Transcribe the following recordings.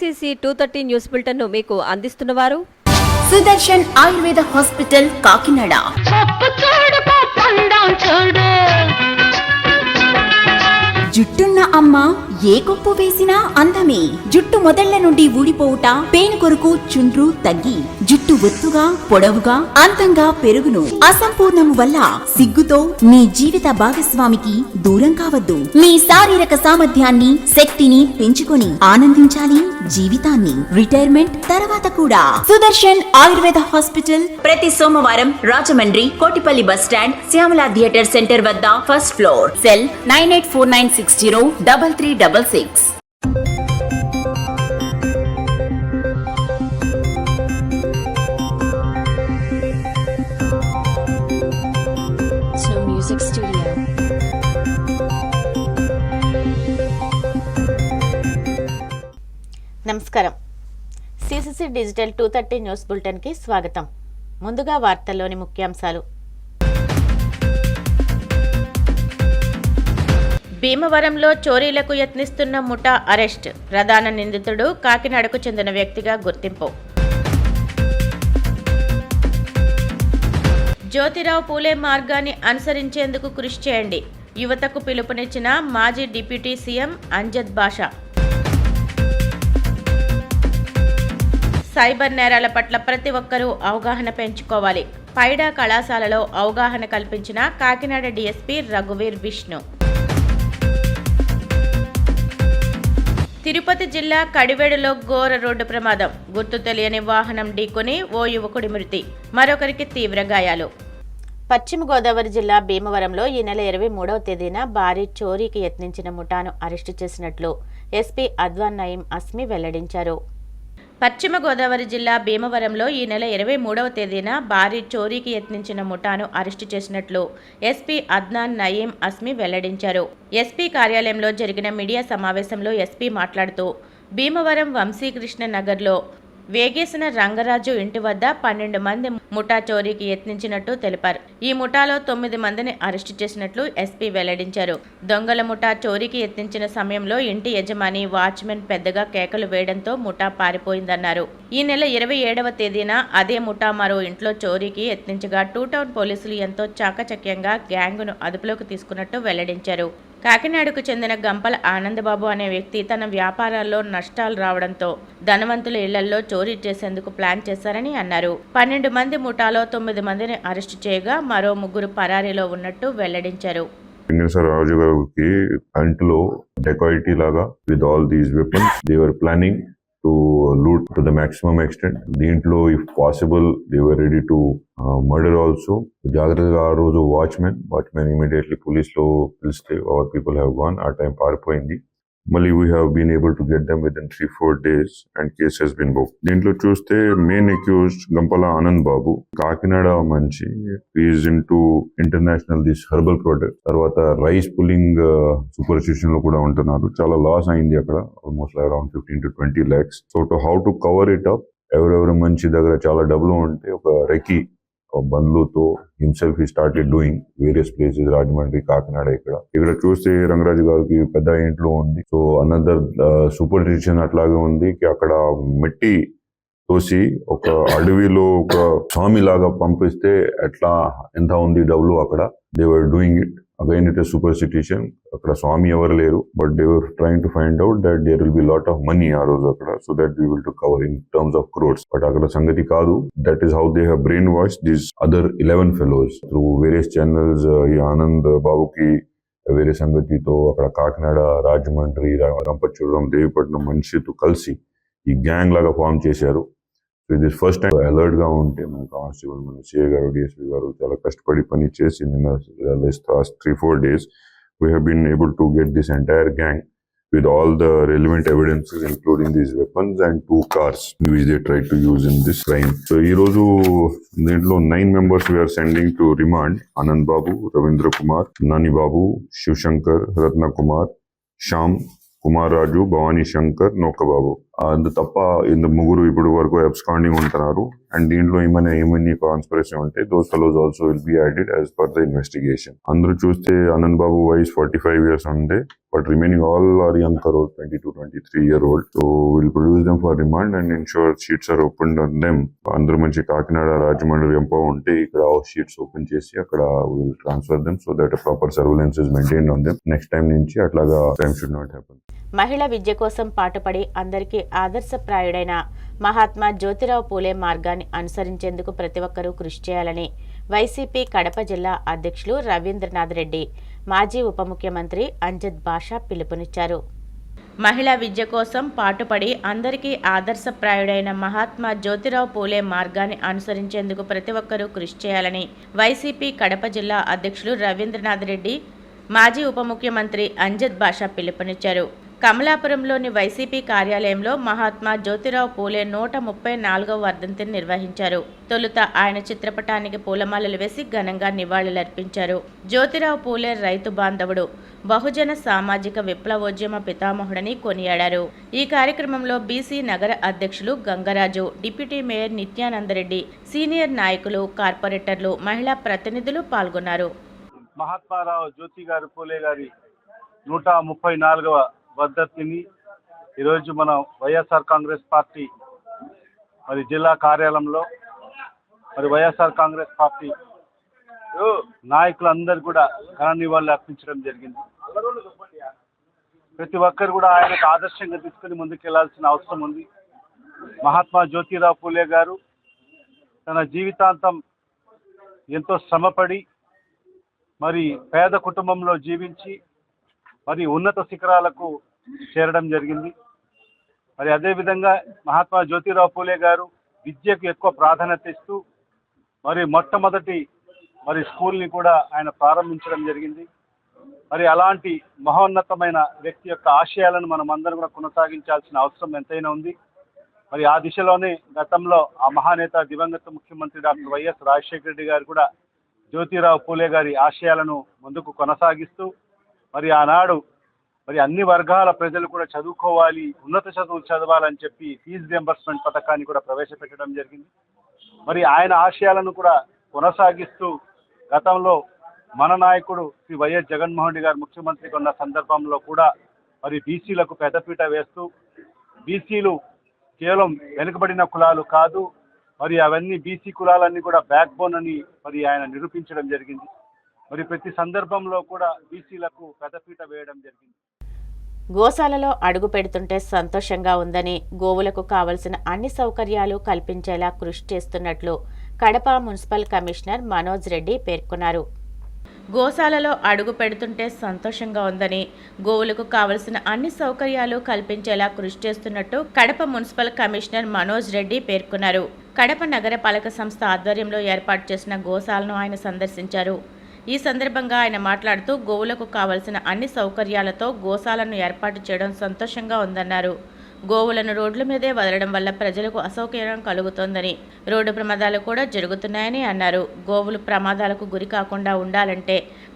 CCC 230 news bulletin ను మీకు అందిస్తున్నవారు Sudarshan Ayurveda hospital Kakinada. జుట్టున్న అమ్మ ఏ కొప్పు వేసినా అందమే. జుట్టు మొదళ్ల నుండి ఊడిపోవుట, పేను కొరకు చుండ్రు తగ్గి జుట్టు ఒత్తుగా పొడవుగా అందంగా పెరుగును. అసంపూర్ణము వల్ల సిగ్గుతో మీ జీవిత భాగస్వామికి దూరం కావద్దు. మీ శారీరక సామర్థ్యాన్ని శక్తిని పెంచుకొని ఆనందించాలి జీవితాన్ని. రిటైర్మెంట్ తర్వాత కూడా సుదర్శన్ ఆయుర్వేద హాస్పిటల్ ప్రతి సోమవారం Rajahmundry Kotipalli bus stand Shyamala theatre centre వద్ద first floor. Cell 9849603366. Music Studio. నమస్కారం. CCC డిజిటల్ 230 న్యూస్ బులెటిన్కి స్వాగతం. ముందుగా వార్తల్లోని ముఖ్యాంశాలు. భీమవరంలో చోరీలకు యత్నిస్తున్న ముఠా అరెస్ట్. ప్రధాన నిందితుడు కాకినాడకు చెందిన వ్యక్తిగా గుర్తింపు. జ్యోతిరావు పూలే మార్గాన్ని అనుసరించేందుకు కృషి చేయండి. యువతకు పిలుపునిచ్చిన మాజీ డిప్యూటీ సీఎం అంజద్ బాషా. సైబర్ నేరాల పట్ల ప్రతి ఒక్కరూ అవగాహన పెంచుకోవాలి. పైడా కళాశాలలో అవగాహన కల్పించిన కాకినాడ డీఎస్పీ రఘువీర్ విష్ణు. తిరుపతి జిల్లా కడివేడులో ఘోర రోడ్డు ప్రమాదం. గుర్తు తెలియని వాహనం ఢీకొని ఓ యువకుడి మృతి, మరొకరికి తీవ్ర గాయాలు. పశ్చిమ గోదావరి జిల్లా భీమవరంలో ఈ నెల 23వ తేదీన భారీ చోరీకి యత్నించిన ముఠాను అరెస్టు చేసినట్లు ఎస్పీ అద్వాన్ నయీం అస్మి వెల్లడించారు. పశ్చిమ గోదావరి జిల్లా భీమవరంలో ఈ నెల 23వ తేదీన భారీ చోరీకి యత్నించిన ముఠాను అరెస్టు చేసినట్లు ఎస్పీ అద్నాన్ నయీం అస్మి వెల్లడించారు. ఎస్పీ కార్యాలయంలో జరిగిన మీడియా సమావేశంలో ఎస్పీ మాట్లాడుతూ భీమవరం వంశీకృష్ణ నగర్లో వేగేసిన రంగరాజు ఇంటి వద్ద 12 మంది ముఠా చోరీకి యత్నించినట్టు తెలిపారు. ఈ ముఠాలో 9 మందిని అరెస్టు చేసినట్లు ఎస్పీ వెల్లడించారు. దొంగల ముఠా చోరీకి యత్నించిన సమయంలో ఇంటి యజమాని వాచ్మెన్ పెద్దగా కేకలు వేయడంతో ముఠా పారిపోయిందన్నారు. ఈ నెల 27వ తేదీన అదే ముఠా మరో ఇంట్లో చోరీకి యత్నించగా 2 టౌన్ పోలీసులు ఎంతో చాకచక్యంగా గ్యాంగును అదుపులోకి తీసుకున్నట్టు వెల్లడించారు. కాకినాడకు చెందిన గంపల ఆనందబాబు అనే వ్యక్తి తన వ్యాపారాల్లో నష్టాలు రావడంతో ధనవంతుల ఇళ్లలో చోరీ చేసేందుకు ప్లాన్ చేశారని అన్నారు. 12 మంది ముఠాలో 9 మందిని అరెస్టు చేయగా మరో 3 పరారీలో ఉన్నట్టు వెల్లడించారు. రాజు గారికి అంట్లో డెకాయిటీ లాగా with all these weapons they were planning to loot to the maximum extent. దీంట్లో if possible they were ready to murder also. జాగ్రత్తగా ఆ రోజు వాచ్మెన్ immediately police లో పిలిస్తే our people have gone. ఆ టైం పారిపోయింది. మళ్ళీ we have been able to get them within 3-4 days and case has been booked. దీంట్లో చూస్తే మెయిన్ అక్యూజ్డ్ గంపల ఆనంద్ బాబు, కాకినాడ మంచి, is into international this herbal product, తర్వాత రైస్ పుల్లింగ్ సూపర్స్టిట్యూషన్ లో కూడా ఉంటున్నారు. చాలా లాస్ అయింది అక్కడ, almost around 15 to 20 lakhs. So how to cover it up, ఎవరెవరు మంచి దగ్గర చాలా డబ్బులు ఉంటే ఒక రెకి బండ్లతో himself he started doing various places, Rajahmundry, Kakinada. ఇక్కడ చూస్తే రంగరాజు గారికి పెద్ద ఇంట్లో ఉంది. సో అనదర్ సూపర్ స్టిట్యూషన్ అట్లాగే ఉంది. అక్కడ మట్టి తోసి ఒక అడవిలో ఒక స్వామి లాగా పంపిస్తే ఎట్లా ఎంత ఉంది డబ్బులు అక్కడ. They were doing it again. It is superstition. అక్కడ స్వామి ఎవరు లేరు, but they were trying to find out that there will be lot of money ఆ రోజు అక్కడ, so that we will to cover in terms of crores. But అక్కడ సంగతి కాదు. That is how they have brain wash these other 11 fellows through various channels. ఈ ఆనంద్ బాబుకి వేరే సంగతితో అక్కడ కాకినాడ, రాజమండ్రి, రంపచోడవరం, దేవిపట్నం మనిషితో కలిసి ఈ గ్యాంగ్ లాగా ఫామ్ చేశారు. ఇది ఫస్ట్ టైం అలర్ట్ గా ఉంటే మన కానిస్టేబుల్, మన సిఐ గారు, డిఎస్పీ గారు చాలా కష్టపడి పని చేసి నిన్న 3-4 days we have been able to get this entire gang with all the relevant evidences including these weapons and 2 cars which they tried to use in this crime. So ee roju dintlo 9 members we are sending to remand: Anand Babu, Ravindra Kumar, Nani Babu, Shiv Shankar, Ratna Kumar, Sham, Kumar Raju, Bhavani Shankar, Noka Babu. అందు తప్ప ఇంత ముగ్గురు ఇప్పుడు వరకు absconding ఉంటున్నారు. And దీంట్లో ఏమని conspiracy ఉంటే those fellows also will be added as per the investigation. అందరూ చూస్తే ఆనంద్ బాబు వయసు 45 years ఉండే, but remaining all are young crores, 22-23-year-old. So we'll produce them for remand and ensure sheets are opened on them. అందరూ మంచి కాకినాడ రాజమండ్రి ఎంపో ఉంటే ఇక్కడ sheets open చేసి అక్కడ will transfer them so that proper surveillance is maintained on them. Next time నుంచి అట్లాగా crime should not happen. మహిళా విద్య కోసం పాటుపడి అందరికీ ఆదర్శప్రాయుడైన మహాత్మా జ్యోతిరావు పూలే మార్గాన్ని అనుసరించేందుకు ప్రతి ఒక్కరూ కృషి చేయాలని వైసీపీ కడప జిల్లా అధ్యక్షులు రవీంద్రనాథ్ రెడ్డి, మాజీ ఉప ముఖ్యమంత్రి అంజద్ బాషా పిలుపునిచ్చారు. మహిళా విద్య కోసం పాటుపడి అందరికీ ఆదర్శప్రాయుడైన మహాత్మా జ్యోతిరావు పూలే మార్గాన్ని అనుసరించేందుకు ప్రతి ఒక్కరూ కృషి చేయాలని వైసీపీ కడప జిల్లా అధ్యక్షులు రవీంద్రనాథ్ రెడ్డి, మాజీ ఉప ముఖ్యమంత్రి అంజద్ బాషా పిలుపునిచ్చారు. కమలాపురంలోని వైసీపీ కార్యాలయంలో మహాత్మా జ్యోతిరావు పూలే 134వ వర్ధంతిని నిర్వహించారు. తొలుత ఆయన చిత్రపటానికి పూలమాలలు వేసి ఘనంగా నివాళులర్పించారు. జ్యోతిరావు పూలే రైతు బాంధవుడు, బహుజన సామాజిక విప్లవోద్యమ పితామహుడని కొనియాడారు. ఈ కార్యక్రమంలో బీసీ నగర అధ్యక్షులు Gangaraju, deputy mayor Nityananda Reddy, senior నాయకులు, కార్పొరేటర్లు, మహిళా ప్రతినిధులు పాల్గొన్నారు. మహాత్మారావు జ్యోతి గారు పూలే గారి 134వ వర్ధంతిని ఈరోజు మనం వైఎస్ఆర్ కాంగ్రెస్ పార్టీ మరి జిల్లా కార్యాలయంలో మరి వైఎస్ఆర్ కాంగ్రెస్ పార్టీ నాయకులందరూ కూడా ఘన నివాళులు అర్పించడం జరిగింది. ప్రతి ఒక్కరు కూడా ఆయనకు ఆదర్శంగా తీసుకుని ముందుకెళ్లాల్సిన అవసరం ఉంది. మహాత్మా జ్యోతిరావు పూలే గారు తన జీవితాంతం ఎంతో శ్రమపడి మరి పేద కుటుంబంలో జీవించి మరి ఉన్నత శిఖరాలకు చేరడం జరిగింది. మరి అదేవిధంగా మహాత్మా జ్యోతిరావు పూలే గారు విద్యకు ఎక్కువ ప్రాధాన్యత ఇస్తూ మరి మొట్టమొదటి మరి స్కూల్ని కూడా ఆయన ప్రారంభించడం జరిగింది. మరి అలాంటి మహోన్నతమైన వ్యక్తి యొక్క ఆశయాలను మనం అందరం కూడా కొనసాగించాల్సిన అవసరం ఎంతైనా ఉంది. మరి ఆ దిశలోనే గతంలో ఆ మహానేత దివంగత ముఖ్యమంత్రి డాక్టర్ వైఎస్ రాజశేఖర రెడ్డి గారు కూడా జ్యోతిరావు పూలే గారి ఆశయాలను ముందుకు కొనసాగిస్తూ మరి ఆనాడు మరి అన్ని వర్గాల ప్రజలు కూడా చదువుకోవాలి, ఉన్నత చదువులు చదవాలని చెప్పి ఫీజు రియంబర్స్మెంట్ పథకాన్ని కూడా ప్రవేశపెట్టడం జరిగింది. మరి ఆయన ఆశయాలను కూడా కొనసాగిస్తూ గతంలో మన నాయకుడు శ్రీ వైఎస్ జగన్మోహన్ రెడ్డి గారు ముఖ్యమంత్రిగా ఉన్న సందర్భంలో కూడా మరి బీసీలకు పెద్దపీట వేస్తూ బీసీలు కేవలం వెనుకబడిన కులాలు కాదు, మరి అవన్నీ బీసీ కులాలన్నీ కూడా బ్యాక్ బోన్ అని మరి ఆయన నిరూపించడం జరిగింది. మరి ప్రతి సందర్భంలో కూడా బీసీలకు పెద్దపీట వేయడం జరిగింది. గోశాలలో అడుగు పెడుతుంటే సంతోషంగా ఉందని, గోవులకు కావలసిన అన్ని సౌకర్యాలు కల్పించేలా కృషి చేస్తున్నట్లు కడప మున్సిపల్ కమిషనర్ మనోజ్ రెడ్డి పేర్కొన్నారు. గోశాలలో అడుగు పెడుతుంటే సంతోషంగా ఉందని, గోవులకు కావలసిన అన్ని సౌకర్యాలు కల్పించేలా కృషి చేస్తున్నట్టు కడప మున్సిపల్ కమిషనర్ మనోజ్ రెడ్డి పేర్కొన్నారు. కడప నగర పాలక సంస్థ ఆధ్వర్యంలో ఏర్పాటు చేసిన గోశాలను ఆయన సందర్శించారు. ఈ సందర్భంగా ఆయన మాట్లాడుతూ గోవులకు కావలసిన అన్ని సౌకర్యాలతో గోశాలను ఏర్పాటు చేయడం సంతోషంగా ఉందన్నారు. గోవులను రోడ్ల మీదే వదలడం వల్ల ప్రజలకు అసౌకర్యం కలుగుతోందని, రోడ్డు ప్రమాదాలు కూడా జరుగుతున్నాయని అన్నారు. గోవులు ప్రమాదాలకు గురి కాకుండా ఉండాలంటే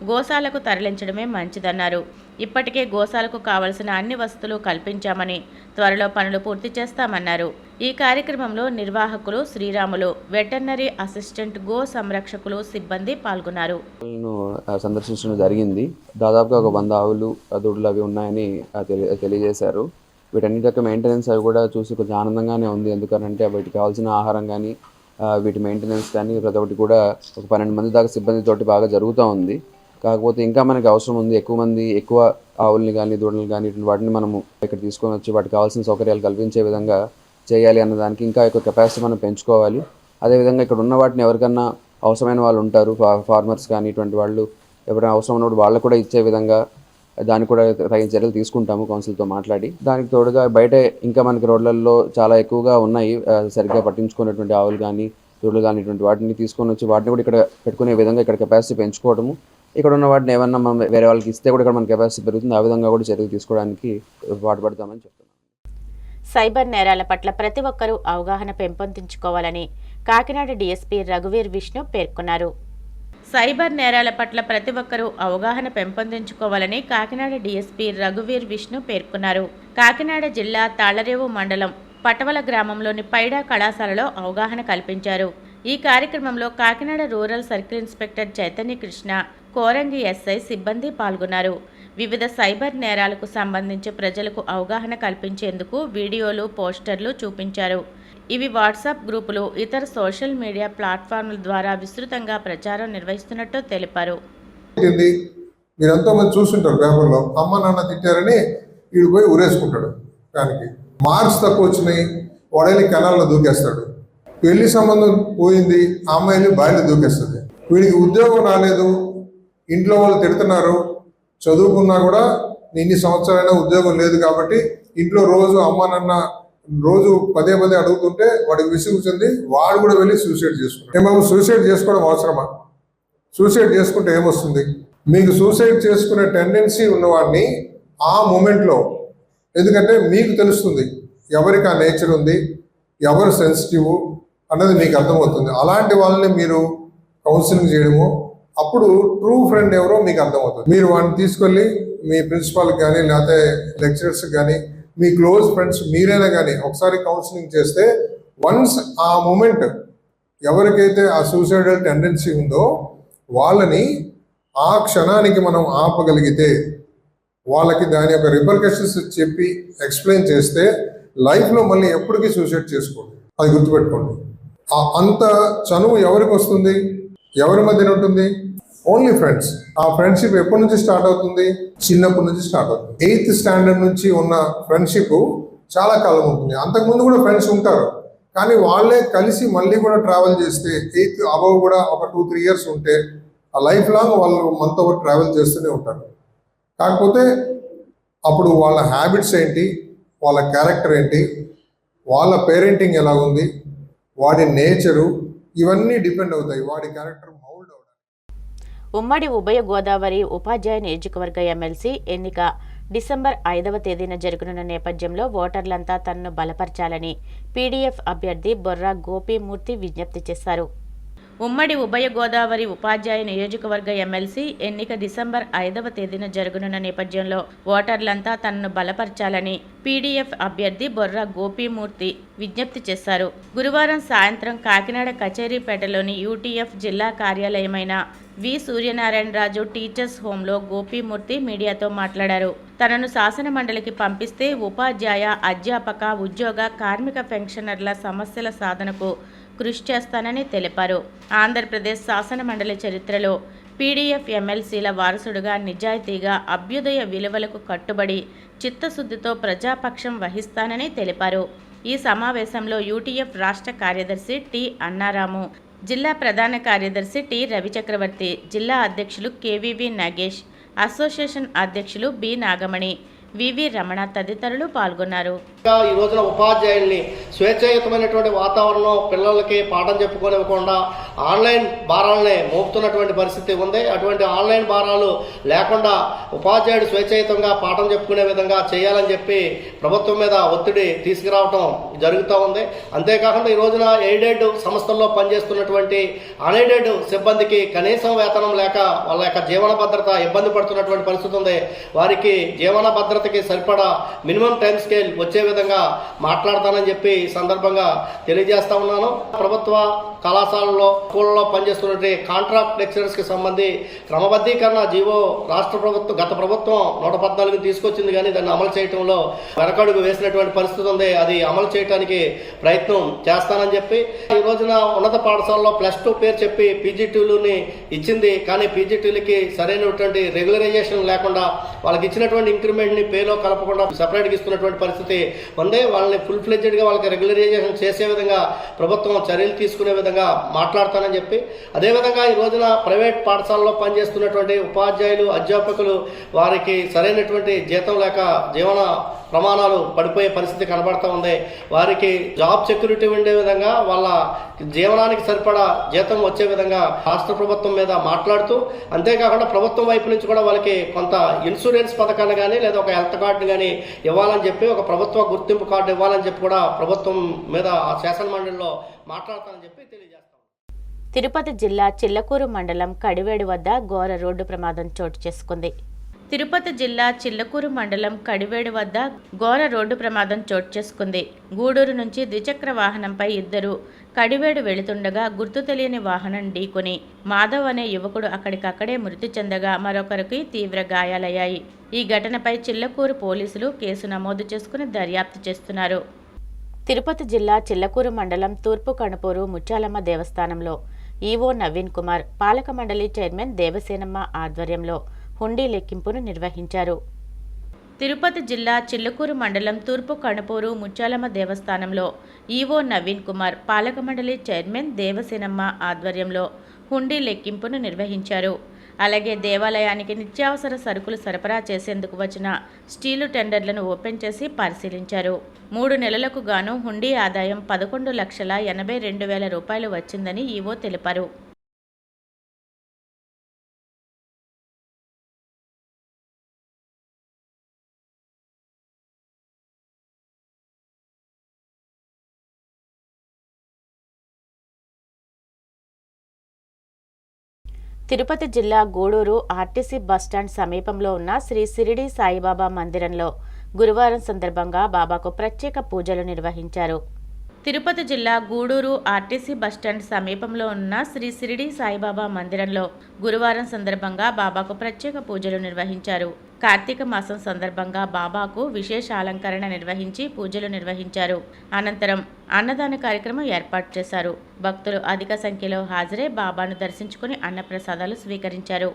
గోశాలకు తరలించడమే మంచిదన్నారు. ఇప్పటికే గోశాలకు కావలసిన అన్ని వసతులు కల్పించామని, త్వరలో పనులు పూర్తి చేస్తామన్నారు. ఈ కార్యక్రమంలో నిర్వాహకులు శ్రీరాములు, వెటర్నరీ అసిస్టెంట్, గో సంరక్షకులు, సిబ్బంది పాల్గొన్నారు. సందర్శించడం జరిగింది. దాదాపుగా ఒక 100 ఆవులు, దూడలు అవి ఉన్నాయని తెలియజేశారు. వీటన్నిటి యొక్క మెయింటెనెన్స్ అవి కూడా చూసి కొంచెం ఆనందంగానే ఉంది. ఎందుకంటే వీటికి కావాల్సిన ఆహారం కానీ వీటి మెయింటెనెన్స్ కానీ ప్రతి ఒక్కటి కూడా ఒక 12 మంది దాకా సిబ్బందితోటి బాగా జరుగుతూ ఉంది. కాకపోతే ఇంకా మనకి అవసరం ఉంది. ఎక్కువ ఆవుల్ని కానీ దూడల్ని కానీ ఇటువంటి వాటిని మనము ఇక్కడ తీసుకొని వచ్చి వాటికి కావాల్సిన సౌకర్యాలు కల్పించే విధంగా చేయాలి అన్నదానికి ఇంకా ఎక్కువ కెపాసిటీ మనం పెంచుకోవాలి. అదేవిధంగా ఇక్కడ ఉన్న వాటిని ఎవరికన్నా అవసరమైన వాళ్ళు ఉంటారు, ఫార్మర్స్ కానీ ఇటువంటి వాళ్ళు ఎవరైనా అవసరం ఉన్నప్పుడు వాళ్ళకు కూడా ఇచ్చే విధంగా దానికి కూడా తగిన చర్యలు తీసుకుంటాము కౌన్సిల్తో మాట్లాడి. దానికి తోడుగా బయట ఇంకా మనకి రోడ్లలో చాలా ఎక్కువగా ఉన్నాయి సరిగ్గా పట్టించుకున్నటువంటి ఆవులు కానీ దూడలు కానీ ఇటువంటి వాటిని తీసుకొని వచ్చి వాటిని కూడా ఇక్కడ పెట్టుకునే విధంగా ఇక్కడ కెపాసిటీ పెంచుకోవడము, ఇక్కడ ఉన్న వాటిని ఏమన్నా మనం వేరే వాళ్ళకి ఇస్తే కూడా ఇక్కడ మన కెపాసిటీ పెరుగుతుంది. ఆ విధంగా కూడా చర్యలు తీసుకోవడానికి పాటుపడతామని చెప్తున్నాను. సైబర్ నేరాల పట్ల ప్రతి ఒక్కరూ అవగాహన పెంపొందించుకోవాలని కాకినాడ డీఎస్పీ రఘువీర్ విష్ణు పేర్కొన్నారు. సైబర్ నేరాల పట్ల ప్రతి ఒక్కరూ అవగాహన పెంపొందించుకోవాలని కాకినాడ డీఎస్పీ రఘువీర్ విష్ణు పేర్కొన్నారు. కాకినాడ జిల్లా తాళ్లరేవు మండలం పటవల గ్రామంలోని పైడా కళాశాలలో అవగాహన కల్పించారు. ఈ కార్యక్రమంలో Kakinada rural circle inspector Chaitanya Krishna, Korangi SI సిబ్బంది పాల్గొన్నారు. వివిధ సైబర్ నేరాలకు సంబంధించి ప్రజలకు అవగాహన కల్పించేందుకు వీడియోలు, పోస్టర్లు చూపించారు. ఇవి వాట్సాప్ గ్రూపులు, ఇతర సోషల్ మీడియా ప్లాట్ఫామ్ల ద్వారా విస్తృతంగా ప్రచారం నిర్వహిస్తున్నట్టు తెలిపారు. మీరు ఎంతో మంది చూస్తుంటారు పేపర్లో, అమ్మ నాన్న తిట్టారని వీడు పోయి ఉరేసుకుంటాడు. దానికి మార్క్స్ తక్కువ వచ్చినాయి, వాడేళ్ళి కెనాల్లో దూకేస్తాడు. పెళ్లి సంబంధం పోయింది, ఆ అమ్మాయిని బాయిలో దూకేస్తుంది. వీడికి ఉద్యోగం రాలేదు, ఇంట్లో వాళ్ళు తిడుతున్నారు, చదువుకున్నా కూడా ఇన్ని సంవత్సరాలైనా ఉద్యోగం లేదు కాబట్టి ఇంట్లో రోజు అమ్మ నాన్న రోజు పదే అడుగుతుంటే వాడికి విసుగుతుంది. వాడు కూడా వెళ్ళి సూసైడ్ చేసుకుంటాడు. ఏమో సూసైడ్ చేసుకోవడం అవసరమా? సూసైడ్ చేసుకుంటే ఏమొస్తుంది? మీకు సూసైడ్ చేసుకునే టెండెన్సీ ఉన్నవాడిని ఆ మూమెంట్లో, ఎందుకంటే మీకు తెలుస్తుంది ఎవరికి ఆ నేచర్ ఉంది, ఎవరు సెన్సిటివ్ అన్నది మీకు అర్థమవుతుంది. అలాంటి వాళ్ళని మీరు కౌన్సిలింగ్ చేయడము, అప్పుడు ట్రూ ఫ్రెండ్ ఎవరో మీకు అర్థమవుతుంది. మీరు వాడిని తీసుకెళ్ళి మీ ప్రిన్సిపాల్కి కానీ లేకపోతే లెక్చరర్స్కి కానీ మీ క్లోజ్ ఫ్రెండ్స్ మీరైనా కానీ ఒకసారి కౌన్సిలింగ్ చేస్తే వన్స్ ఆ మూమెంట్ ఎవరికైతే ఆ సూసైడల్ టెండెన్సీ ఉందో వాళ్ళని ఆ క్షణానికి మనం ఆపగలిగితే, వాళ్ళకి దాని యొక్క రిపర్కషన్స్ చెప్పి ఎక్స్ప్లెయిన్ చేస్తే లైఫ్లో మళ్ళీ ఎప్పటికీ సూసైడ్ చేసుకోండి. అది గుర్తుపెట్టుకోండి. అంత చనువు ఎవరికి వస్తుంది? ఎవరి మధ్యన ఉంటుంది? Only friends. ఆ ఫ్రెండ్షిప్ ఎప్పటి నుంచి స్టార్ట్ అవుతుంది? చిన్నప్పటి నుంచి స్టార్ట్ అవుతుంది. 8th స్టాండర్డ్ నుంచి ఉన్న ఫ్రెండ్షిప్ చాలా కాలం ఉంటుంది. అంతకుముందు కూడా ఫ్రెండ్స్ ఉంటారు, కానీ వాళ్ళే కలిసి మళ్ళీ కూడా ట్రావెల్ చేస్తే 8th అబవ్ కూడా ఒక 2-3 years ఉంటే ఆ లైఫ్ లాంగ్ వాళ్ళు మనతో ట్రావెల్ చేస్తూనే ఉంటారు. కాకపోతే అప్పుడు వాళ్ళ హ్యాబిట్స్ ఏంటి, వాళ్ళ క్యారెక్టర్ ఏంటి, వాళ్ళ పేరెంటింగ్ ఎలా ఉంది, వాడి నేచరు, ఇవన్నీ డిపెండ్ అవుతాయి వాడి క్యారెక్టర్ మౌల్డ్ అవడానికి. ఉమ్మడి ఉభయ గోదావరి ఉపాధ్యాయ నియోజకవర్గ ఎమ్మెల్సీ ఎన్నిక డిసెంబర్ 5వ తేదీన జరగనున్న నేపథ్యంలో ఓటర్లంతా తనను బలపరచాలని పీడీఎఫ్ అభ్యర్థి బొర్రా గోపీమూర్తి విజ్ఞప్తి చేశారు. ఉమ్మడి ఉభయ గోదావరి ఉపాధ్యాయ నియోజకవర్గ ఎమ్మెల్సీ ఎన్నిక డిసెంబర్ 5వ తేదీన జరగనున్న నేపథ్యంలో ఓటర్లంతా తనను బలపరచాలని పీడీఎఫ్ అభ్యర్థి బొర్రా గోపీమూర్తి విజ్ఞప్తి చేశారు. గురువారం సాయంత్రం కాకినాడ కచేరీపేటలోని యూటీఎఫ్ జిల్లా కార్యాలయమైన వి సూర్యనారాయణరాజు టీచర్స్ హోంలో గోపీమూర్తి మీడియాతో మాట్లాడారు. తనను శాసన మండలికి పంపిస్తే ఉపాధ్యాయ, అధ్యాపక, ఉద్యోగ, కార్మిక పెన్షనర్ల సమస్యల సాధనకు కృషి చేస్తానని తెలిపారు. ఆంధ్రప్రదేశ్ శాసన మండలి చరిత్రలో పీడీఎఫ్ ఎమ్మెల్సీల వారసుడుగా నిజాయితీగా అభ్యుదయ విలువలకు కట్టుబడి చిత్తశుద్ధితో ప్రజాపక్షం వహిస్తానని తెలిపారు. ఈ సమావేశంలో యూటీఎఫ్ రాష్ట్ర కార్యదర్శి టి అన్నారాము, జిల్లా ప్రధాన కార్యదర్శి టి రవిచక్రవర్తి, జిల్లా అధ్యక్షులు కేవీవి నాగేష్, అసోసియేషన్ అధ్యక్షులు బి నాగమణి, వివి రమణ తదితరులు పాల్గొన్నారు. ఈ రోజున ఉపాధ్యాయుల్ని స్వేచ్ఛాయుతమైనటువంటి వాతావరణం పిల్లలకి పాఠం చెప్పుకోనివ్వకుండా ఆన్లైన్ భారాలనే మోపుతున్నటువంటి పరిస్థితి ఉంది. అటువంటి ఆన్లైన్ భారాలు లేకుండా ఉపాధ్యాయుడు స్వేచ్ఛాయుతంగా పాఠం చెప్పుకునే విధంగా చేయాలని చెప్పి ప్రభుత్వం మీద ఒత్తిడి తీసుకురావడం జరుగుతూ ఉంది. అంతేకాకుండా ఈ రోజున ఎయిడెడ్ సంస్థల్లో పనిచేస్తున్నటువంటి అన్ఎయిడెడ్ సిబ్బందికి కనీసం వేతనం లేక వాళ్ళ యొక్క జీవన భద్రత ఇబ్బంది పడుతున్నటువంటి పరిస్థితి ఉంది. వారికి జీవన భద్రతకి సరిపడా మినిమం టైం స్కేల్ వచ్చే విధంగా మాట్లాడతానని చెప్పి ఈ సందర్భంగా తెలియజేస్తా ఉన్నాను. ప్రభుత్వ కళాశాలలో, స్కూళ్ళలో పనిచేస్తున్నటువంటి కాంట్రాక్ట్ లెక్చరర్స్ కి సంబంధించి క్రమబద్ధీకరణ జీవో రాష్ట్ర ప్రభుత్వం గత ప్రభుత్వం 114 తీసుకొచ్చింది, కానీ దాన్ని అమలు చేయడంలో వెనకడుగు వేసినటువంటి పరిస్థితి ఉంది. అది అమలు చేయడానికి ప్రయత్నం చేస్తానని చెప్పి ఈ రోజున ఉన్నత పాఠశాలలో +2 పేరు చెప్పి పీజీటీలని ఇచ్చింది, కానీ పీజీటీలకి సరైనటువంటి రెగ్యులరైజేషన్ లేకుండా వాళ్ళకి ఇచ్చినటువంటి ఇంక్రిమెంట్ ని పేలో కలపకుండా సెపరేట్ గా ఇస్తున్నటువంటి పరిస్థితి ఉంది. వాళ్ళని ఫుల్ ఫ్లెడ్జెడ్ గా వాళ్ళకి రెగ్యులరైజేషన్ చేసే విధంగా ప్రభుత్వం చర్యలు తీసుకునే విధంగా మాట్లాడతానని చెప్పి, అదేవిధంగా ఈ రోజున ప్రైవేట్ పాఠశాలలో పనిచేస్తున్నటువంటి ఉపాధ్యాయులు, అధ్యాపకులు వారికి సరైనటువంటి జీతం లేక జీవన ప్రమాణాలు పడిపోయే పరిస్థితి కనబడతా ఉంది. వారికి జాబ్ సెక్యూరిటీ ఉండే విధంగా, వాళ్ళ జీవనానికి సరిపడా జీతం వచ్చే విధంగా రాష్ట్ర ప్రభుత్వం మీద మాట్లాడుతూ, అంతేకాకుండా ప్రభుత్వం వైపు నుంచి కూడా వాళ్ళకి కొంత ఇన్సూరెన్స్ పథకాన్ని కానీ లేదా ఒక హెల్త్ కార్డుని కానీ ఇవ్వాలని చెప్పి, ఒక ప్రభుత్వ గుర్తింపు కార్డు ఇవ్వాలని చెప్పి కూడా ప్రభుత్వం మీద శాసన మండలిలో మాట్లాడతానని చెప్పి తెలియజేస్తాం. తిరుపతి జిల్లా చిల్లకూరు మండలం కడివేడు వద్ద ఘోర రోడ్డు ప్రమాదం చోటు చేసుకుంది. తిరుపతి జిల్లా చిల్లకూరు మండలం కడివేడు వద్ద ఘోర రోడ్డు ప్రమాదం చోటు చేసుకుంది. గూడూరు నుంచి ద్విచక్ర వాహనంపై ఇద్దరు కడివేడు వెళుతుండగా గుర్తు తెలియని వాహనం ఢీకొని మాధవ్ అనే యువకుడు అక్కడికక్కడే మృతి చెందగా మరొకరికి తీవ్ర గాయాలయ్యాయి. ఈ ఘటనపై చిల్లకూరు పోలీసులు కేసు నమోదు చేసుకుని దర్యాప్తు చేస్తున్నారు. తిరుపతి జిల్లా చిల్లకూరు మండలం తూర్పు కణపూరు ముత్యాలమ్మ దేవస్థానంలో ఈవో నవీన్ కుమార్, పాలక మండలి చైర్మన్ దేవసేనమ్మ ఆధ్వర్యంలో హుండీ లెక్కింపును నిర్వహించారు. తిరుపతి జిల్లా చిల్లకూరు మండలం తూర్పు కణపూరు ముత్యాలమ్మ దేవస్థానంలో ఈవో నవీన్ కుమార్, పాలక మండలి చైర్మన్ దేవసేనమ్మ ఆధ్వర్యంలో హుండీ లెక్కింపును నిర్వహించారు. అలాగే దేవాలయానికి నిత్యావసర సరుకులు సరఫరా చేసేందుకు వచ్చిన స్టీలు టెండర్లను ఓపెన్ చేసి పరిశీలించారు. 3 నెలలకు గాను హుండీ ఆదాయం 11,82,000 రూపాయలు వచ్చిందని ఈవో తెలిపారు. తిరుపతి జిల్లా గూడూరు ఆర్టీసీ బస్టాండ్ సమీపంలో ఉన్న శ్రీ షిరిడి సాయిబాబా మందిరంలో గురువారం సందర్భంగా బాబాకు ప్రత్యేక పూజలు నిర్వహించారు. తిరుపతి జిల్లా గూడూరు ఆర్టీసీ బస్టాండ్ సమీపంలో ఉన్న శ్రీ షిరిడి సాయిబాబా మందిరంలో గురువారం సందర్భంగా బాబాకు ప్రత్యేక పూజలు నిర్వహించారు. కార్తీక మాసం సందర్భంగా బాబాకు విశేష అలంకరణ నిర్వహించి పూజలు నిర్వహించారు. అనంతరం అన్నదాన కార్యక్రమం ఏర్పాటు చేశారు. భక్తులు అధిక సంఖ్యలో హాజరై బాబాను దర్శించుకుని అన్నప్రసాదాలు స్వీకరించారు.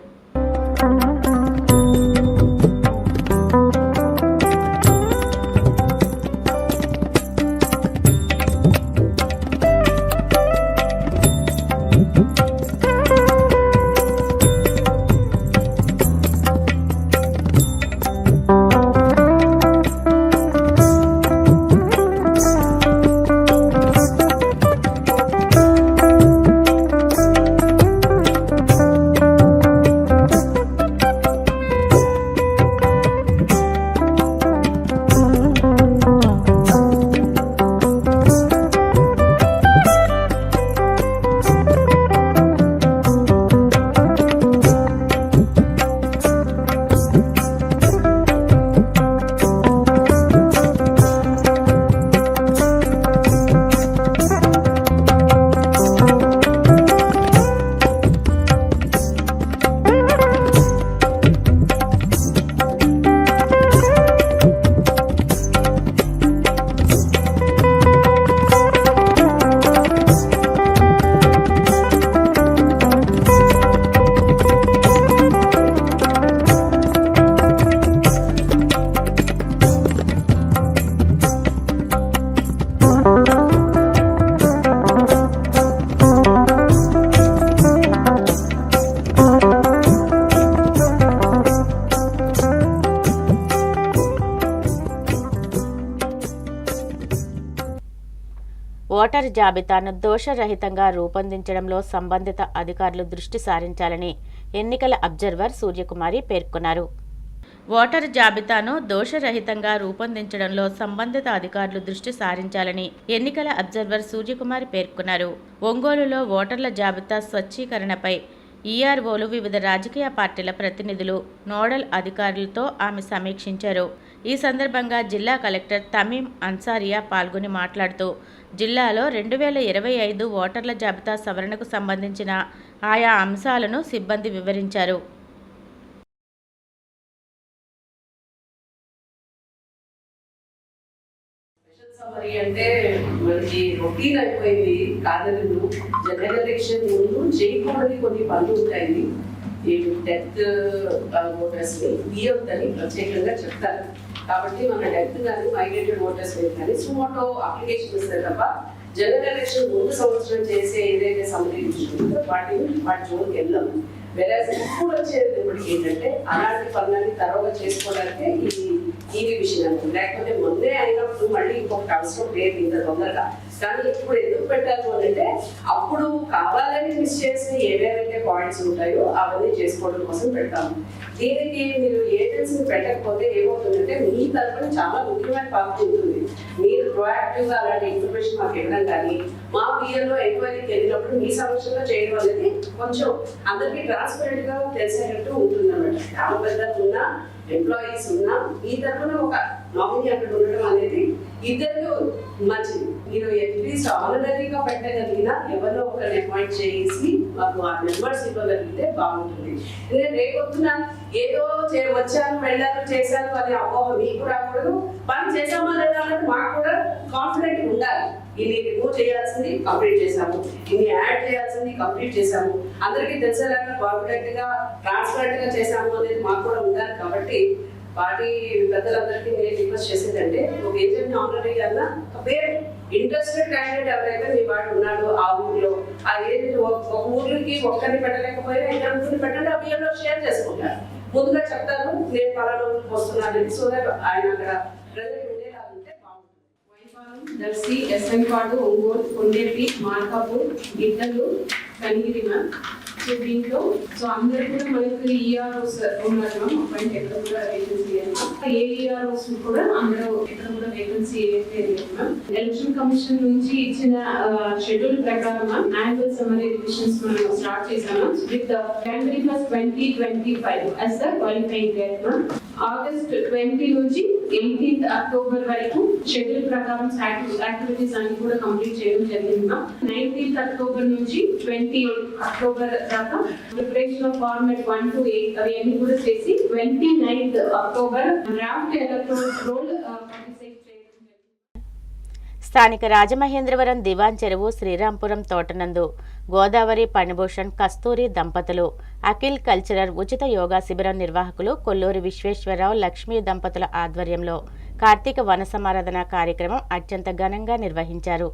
ఓటరు జాబితాను దోషరహితంగా రూపొందించడంలో సంబంధిత అధికారులు దృష్టి సారించాలని ఎన్నికల అబ్జర్వర్ సూర్యకుమారి పేర్కొన్నారు. ఓటరు జాబితాను దోషరహితంగా రూపొందించడంలో సంబంధిత అధికారులు దృష్టి సారించాలని ఎన్నికల అబ్జర్వర్ సూర్యకుమారి పేర్కొన్నారు. ఒంగోలులో ఓటర్ల జాబితా స్వచ్ఛీకరణపై ఈఆర్ఓలు, వివిధ రాజకీయ పార్టీల ప్రతినిధులు, నోడల్ అధికారులతో ఆమె సమీక్షించారు. ఈ సందర్భంగా జిల్లా కలెక్టర్ తమీం అన్సారియా పాల్గొని మాట్లాడుతూ జిల్లాలో 2025 ఓటర్ల జాబితా సవరణకు సంబంధించిన ఆయా అంశాలను సిబ్బంది వివరించారు. అంటే మనకి రొటీన్ అయిపోయింది కాదని జనరల్ ఎలక్షన్ ముందు చేయకూడని కొన్ని పనులు ఉంటాయి. ఈ డెత్ ఓటర్స్ తీయొద్దని ప్రత్యేకంగా చెప్తారు. కాబట్టి మన డెత్ కానీ మైగ్రేటెడ్ ఓటర్స్ కానీ సుమోటో అప్లికేషన్ ఇస్తారు తప్ప జనరల్ ఎలక్షన్ ముందు సంవత్సరం చేసే ఏదైతే సమితి ఉంటుందో వాటి జోలికి వెళ్ళాము. వేరే ఇప్పుడు వచ్చేటప్పటికి ఏంటంటే అలాంటి పనులన్నీ తరోగా చేసుకోవడానికి ఈ విషయం, లేకపోతే ముందే అయినప్పుడు మళ్ళీ ఇంకొకటి అవసరం లేదు ఇంత తొందరగా. కానీ ఇప్పుడు ఎందుకు పెట్టారు అని అంటే అప్పుడు కావాలని మిస్ చేసిన ఏవేవైతే పాయింట్స్ ఉంటాయో అవన్నీ చేసుకోవడం కోసం పెడతాము. దీనికి మీరు ఏజెన్సీని పెట్టకపోతే ఏమవుతుందంటే మీ తరఫున చాలా ముఖ్యమైన పాత్ర ఉంటుంది. మీరు ప్రొయాక్టివ్గా అలాంటి ఇన్ఫర్మేషన్ మాకు ఇవ్వడం కానీ మా బిఎల్లో ఎంక్వైరీకి వెళ్ళినప్పుడు మీ సమక్షంలో చేయడం అనేది కొంచెం అందరికీ ట్రాన్స్పరెంట్ గా తెలిసేటట్టు ఉంటుంది అన్నమాట. గ్రామ పెద్దలు ఉన్నా ఎంప్లాయీస్ ఉన్నా ఈ తరఫున ఒక నామినీ అక్కడ ఉండడం అనేది ఇద్దరు మంచిది. మీరు అట్లీస్ట్ ఆనరీగా పెట్టగలిగినా ఎవరో ఒకరిని అపాయింట్ చేసి మాకు ఆ మెంబర్స్ ఇవ్వగలిగితే బాగుంటుంది. నేను రేపొద్దున ఏదో వచ్చాను వెళ్ళాను చేశాను అనే అపోహ మీకు రాకూడదు. పని చేసామా లేదా అన్నది మాకు కూడా కాన్ఫిడెంట్ ఉండాలి. ఇన్ని రిమూవ్ చేయాల్సింది కంప్లీట్ చేసాము, ఇన్ని యాడ్ చేయాల్సింది కంప్లీట్ చేసాము, అందరికీ తెలిసేలాగా కాన్ఫిడెంట్ గా ట్రాన్స్పరెంట్ గా చేసాము అనేది మాకు కూడా ఉండాలి. కాబట్టి పార్టీ పెద్దలందరికీ నేను రిక్వెస్ట్ చేసేదంటే ఒక ఏజెంట్ ఆనరీ అన్న పేరు ఇంట్రెస్టెడ్ క్యాండిడేట్ ఎవరైతే మీ వాడు ఉన్నాడో ఆ ఊర్లో ఆ ఏజెంట్ ఒక ఊర్లకి ఒక్కరిని పెట్టలేకపోయినా ఇద్దరు పెట్టండి, అభియాన్లో షేర్ చేసుకుంటారు. ముందుగా చెప్తారు నేను పలానా ఊరికి వస్తున్నాను, సో ఆయన అక్కడ ప్రజలు ఉండేలా ఉంటే బాగుంటుంది. దర్శి, ఎస్ఎంపాడు, ఒంగోలు, కొండేపి, మార్కాపూర్, గిద్దలు, కనిగిరిమ. సో దీంట్లో సో అందరు కూడా మనకి ఈఆర్ఓస్ ఉన్నారు. అపాయింట్ ఎక్కడ కూడా వేకెన్సీ ఏఈఆర్ఓస్ కూడా అందరూ ఎక్కడ కూడా వేకెన్సీ లేదు. ఎలక్షన్ కమిషన్ నుంచి ఇచ్చిన షెడ్యూల్ ప్రకారం యాన్యువల్ సమ్మరీ రివిజన్స్ మనం స్టార్ట్ చేసాము with January 1, 2025 as the qualifying date. August 20 నుంచి 18th అక్టోబర్ వరకు షెడ్యూల్ ప్రకారం యాక్టివిటీస్ అన్ని కూడా కంప్లీట్ చేయడం జరిగింది. 19th అక్టోబర్ నుంచి 28th అక్టోబర్ దాకా ప్రిపరేషన్ ఆఫ్ ఫార్మాట్ 1 to 8 అవన్నీ కూడా చేసి 29th October draft electoral roll స్థానిక రాజమహేంద్రవరం దివాన్ చెరువు శ్రీరాంపురం తోటనందు గోదావరి పణిభూషణ్ కస్తూరి దంపతులు అఖిల్ కల్చరల్ ఉచిత యోగా శిబిరం నిర్వాహకులు కొల్లూరి విశ్వేశ్వరరావు లక్ష్మీ దంపతుల ఆధ్వర్యంలో కార్తీక వన సమారాధన కార్యక్రమం అత్యంత ఘనంగా నిర్వహించారు.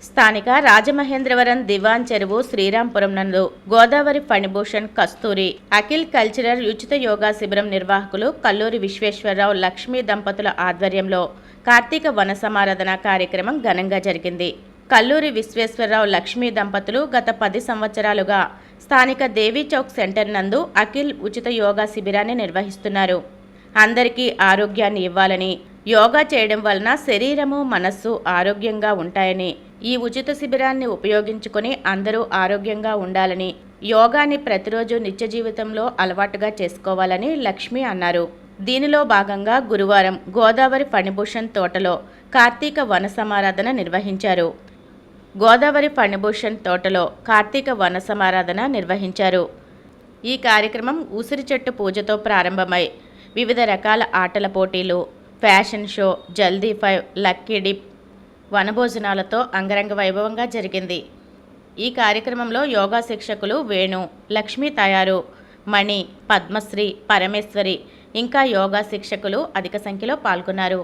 స్థానిక రాజమహేంద్రవరం దివాన్ చెరువు శ్రీరాంపురం నందు గోదావరి ఫణిభూషణ్ కస్తూరి అఖిల్ కల్చరల్ ఉచిత యోగా శిబిరం నిర్వాహకులు కల్లూరి విశ్వేశ్వరరావు లక్ష్మీ దంపతుల ఆధ్వర్యంలో కార్తీక వన సమారాధన కార్యక్రమం ఘనంగా జరిగింది. కల్లూరి విశ్వేశ్వరరావు లక్ష్మీ దంపతులు గత 10 సంవత్సరాలుగా స్థానిక దేవీ చౌక్ సెంటర్ నందు అఖిల్ ఉచిత యోగా శిబిరాన్ని నిర్వహిస్తున్నారు. అందరికీ ఆరోగ్యాన్ని ఇవ్వాలని, యోగా చేయడం వలన శరీరము మనస్సు ఆరోగ్యంగా ఉంటాయని, ఈ ఉచిత శిబిరాన్ని ఉపయోగించుకొని అందరూ ఆరోగ్యంగా ఉండాలని, యోగాని ప్రతిరోజు నిత్య జీవితంలో అలవాటుగా చేసుకోవాలని లక్ష్మి అన్నారు. దీనిలో భాగంగా గురువారం గోదావరి ఫణిభూషణ్ తోటలో కార్తీక వన సమారాధన నిర్వహించారు. గోదావరి ఫణిభూషణ్ తోటలో కార్తీక వన సమారాధన నిర్వహించారు. ఈ కార్యక్రమం ఉసిరి చెట్టు పూజతో ప్రారంభమై వివిధ రకాల ఆటల పోటీలు, ఫ్యాషన్ షో, జల్దీ 5, లక్కీ డిప్, వనభోజనాలతో అంగరంగ వైభవంగా జరిగింది. ఈ కార్యక్రమంలో యోగా శిక్షకులు వేణు, లక్ష్మీ తయారు, మణి, పద్మశ్రీ, పరమేశ్వరి ఇంకా యోగా శిక్షకులు అధిక సంఖ్యలో పాల్గొన్నారు.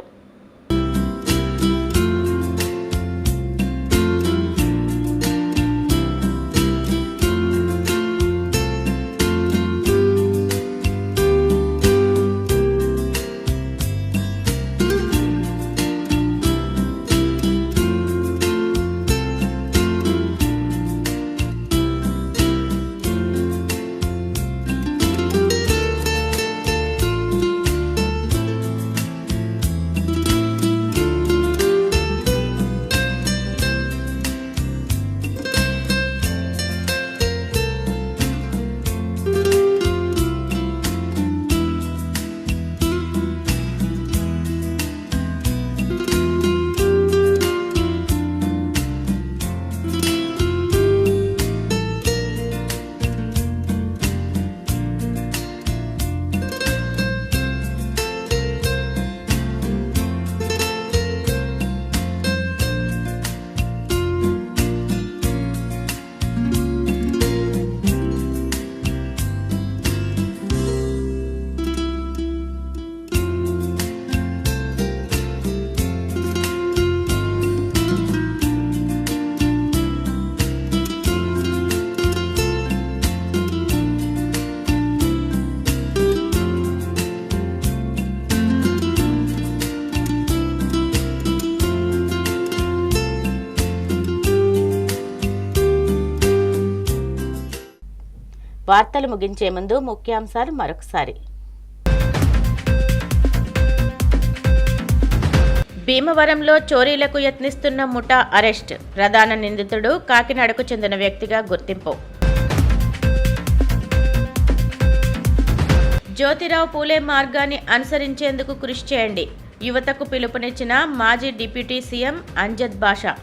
వార్తలు ముగించే ముందు ముఖ్యాంశాలు మరొకసారి. భీమవరంలో చోరీలకు యత్నిస్తున్న ముఠా అరెస్ట్. ప్రధాన నిందితుడు కాకినాడకు చెందిన వ్యక్తిగా గుర్తింపు. జ్యోతిరావు పూలే మార్గాన్ని అనుసరించేందుకు కృషి చేయండి. యువతకు పిలుపునిచ్చిన మాజీ డిప్యూటీ సీఎం అంజద్ బాషా.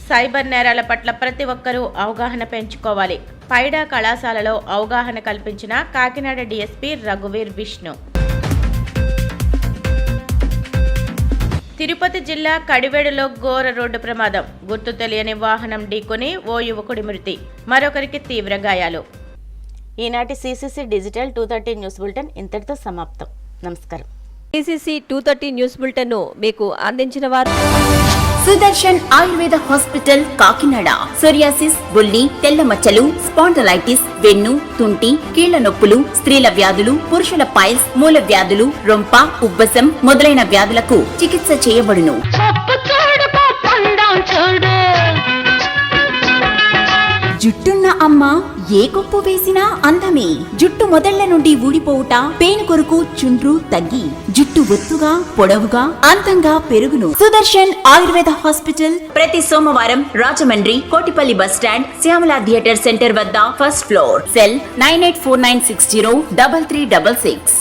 సైబర్ నేరాల పట్ల ప్రతి ఒక్కరూ అవగాహన పెంచుకోవాలి. పైడా కళాశాలలో అవగాహన కల్పించిన కాకినాడ డీఎస్పీ రఘువీర్ విష్ణు. తిరుపతి జిల్లా కడివేడులో ఘోర రోడ్డు ప్రమాదం. గుర్తు తెలియని వాహనం ఢీకొని ఓ యువకుడి మృతి, మరొకరికి తీవ్ర గాయాలు. ఈనాటి సిసిసి డిజిటల్ 230 న్యూస్ బులెటిన్ ఇంతటితో సమాప్తం. నమస్కారం. సిసిసి 230 న్యూస్ బులెటిన్ మీకు అందించిన వారు సుదర్శన్ ఆయుర్వేద హాస్పిటల్ కాకినాడ. సోరియాసిస్, బొల్లి, తెల్ల మచ్చలు, స్పాండలైటిస్, వెన్ను, తుంటి, కీళ్ల నొప్పులు, స్త్రీల వ్యాధులు, పురుషుల పైల్స్, మూల వ్యాధులు, రొంప, ఉబ్బసం మొదలైన వ్యాధులకు చికిత్స చేయబడును. జుట్టున్న అమ్మ ఏ కొప్పు వేసినా అందమే. జుట్టు మొదళ్ల నుండి ఊడిపోవుట, పేను కొరకు చుండ్రు తగ్గి జుట్టు ఒత్తుగా పొడవుగా అందంగా పెరుగును. సుదర్శన్ ఆయుర్వేద హాస్పిటల్ ప్రతి సోమవారం Rajahmundry Kotipalli bus stand, Shyamala theatre centre వద్ద ఫస్ట్ ఫ్లోర్. సెల్ 9849603366.